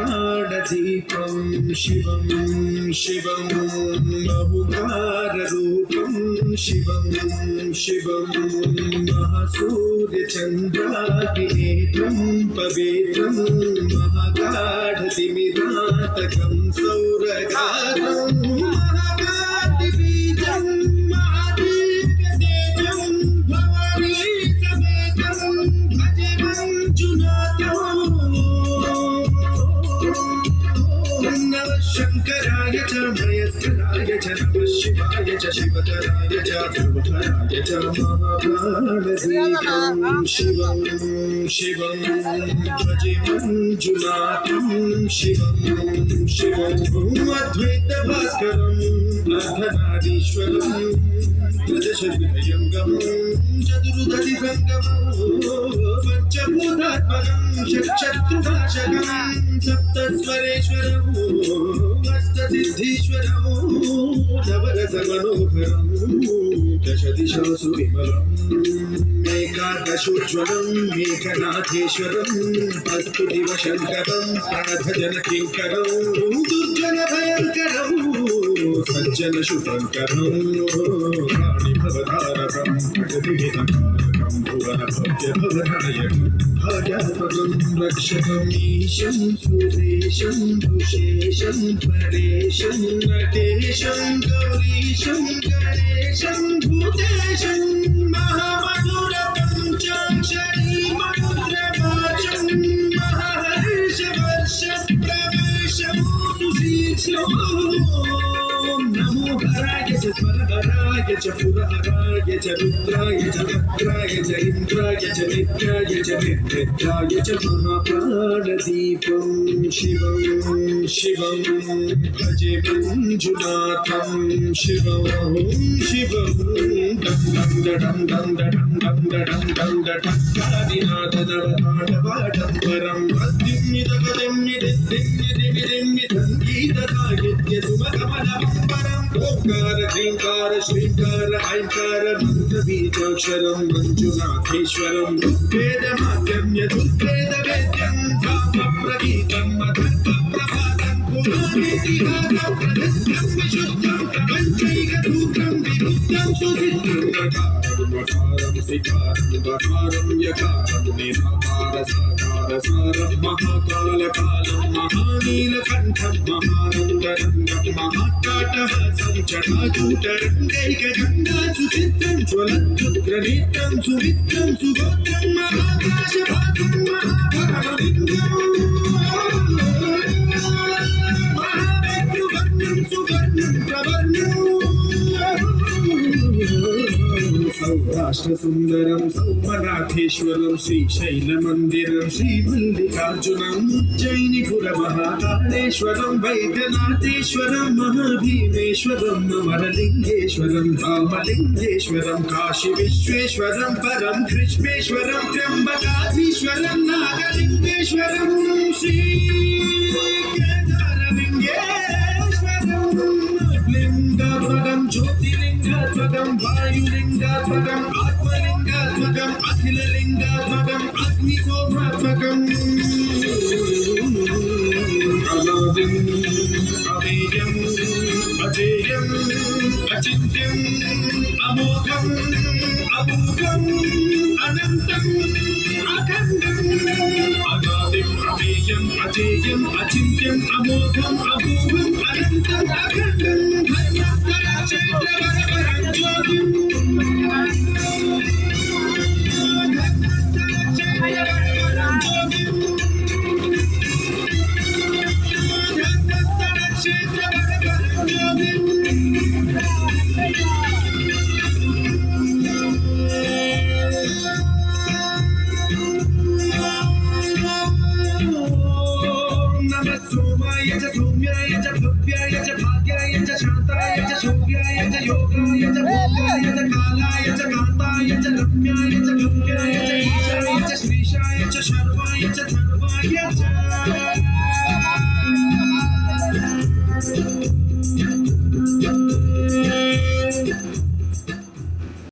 महाप्राणदीपं शिवं शिवं बहुकाररूपं शिवं शिवं महासूर्यचन्द्राग्निनेत्रं पवित्रं महागाढतिमिरातकं सौरगात्रं महाकातिबीजं महादीप्यतेजं भवानी समेतं भजे मञ्जुनाथम् नमः शङ्कराय च महेश्वराय च नमः शिवाय च शिवतराय च ध्रुवतराय च महाप्राणदीपं शिवं शिवं भजे मञ्जुनाथं शिवं शिवं अद्वैतभास्करम् अर्धनारीश्वरं त्रिदशविधयङ्गं चतुर्दधिसङ्गमं पञ्चभूतात्मकं षट्शत्रुनाशकं सप्तस्वरेश्वरं अष्टसिद्धीश्वरं नवरसमनोहरं दशदिशासु विमलम् एकादशोज्ज्वलं मेघनाथेश्वरं अस्तु दिवशङ्करं प्रणभजनकिङ्करं दुर्जनभयङ्करं सज्जनशुभङ्करं प्राणिभवतारकं जगद्विहितं भुवनभव्यभवनायकं भाग्यात्मकं रक्षकम् ईशं सुरेशं भुशेशं परेशं नटेशं गौरीशं गणेशं भूतेशं महामधुरपञ्चाक्षरी मधुरवाचं महर्षवर्षप्रवेशमोऽसुशीर्षो नमो हराय च स्वरहराय च पुरहराय च रुद्राय च भद्राय च इन्द्राय च नित्याय च निर्मित्राय च महाप्राणदीपं शिवं शिवं भजे मञ्जुनाथं शिवं शिवं डं डं डं डं डं डं डं डं कादिनाथनवताडवाडम्बरं अद्युम्नितपदिम्निदिम्निदिमिदिम्नि सङ्गीतसाहित्य सुमकमलम्बरम् ओंकार ह्रींकार श्रींकार ऐंकार मन्त्रबीजाक्षरं मञ्जुनाथेश्वरं ऋग्वेदमाध्यम्य दुर्वेदवेद्यं सामप्रगीतम् अथर्वप्रभातं पुराणेतिहासं प्रसिद्धं विशुद्धं प्रपञ्चैकसूत्रं विरुद्धं सुसिद्धं नकारं सिकारं गकारं यकारं निराकारसाकारसारं महाकालकालं महानीलकण्ठं महानन्दरङ्गं महाट्टाटहासं जटाजूटरङ्गैकगङ्गासुचित्रं ज्वलत्युग्रनेत्रं सुमित्रं सुगोत्रं महाकाशभागं महावेत्रुवर्णं सुवर्णं प्रवर्णं सौराष्ट्रसुन्दरं सोमनाथेश्वरं श्रीशैलमन्दिरं श्रीमल्लिकार्जुनं उज्जयिनिपुरमहाकालेश्वरं वैद्यनाथेश्वरं महाभीमेश्वरं अमरलिङ्गेश्वरं रामलिङ्गेश्वरं काशीविश्वेश्वरं परं कृष्णेश्वरं त्र्यम्बकाधीश्वरं नागलिङ्गेश्वरं श्रीकेदारलिङ्गेश्वरं लिङ्गात्मकं ज्योतिर्लिङ्गात्मकं वायुलिङ्गात्मकम् आत्मलिङ्गात्मकम् अखिललिङ्गात्मकम् अग्निशोभात्मकम् अनादिम् अमेयम् अजेयम् अचिन्त्यम् अमोघम् अमोघम् अनन्तम् अखण्डम् अनादिम् अमेयम् अजेयम् अचिन्त्यम् अमोघम् अमोघम् अनन्तम् अखण्डम् धर्मस्थलक्षेत्रवरवरं ज्योतिम् नमः सोमाय च सौम्याय च भव्याय च भाग्याय च शान्ताय च शौर्याय च योगाय च भोगाय च कालाय च कान्ताय च रम्याय च गम्याय च ईशाय च श्रीशाय च शर्वाय च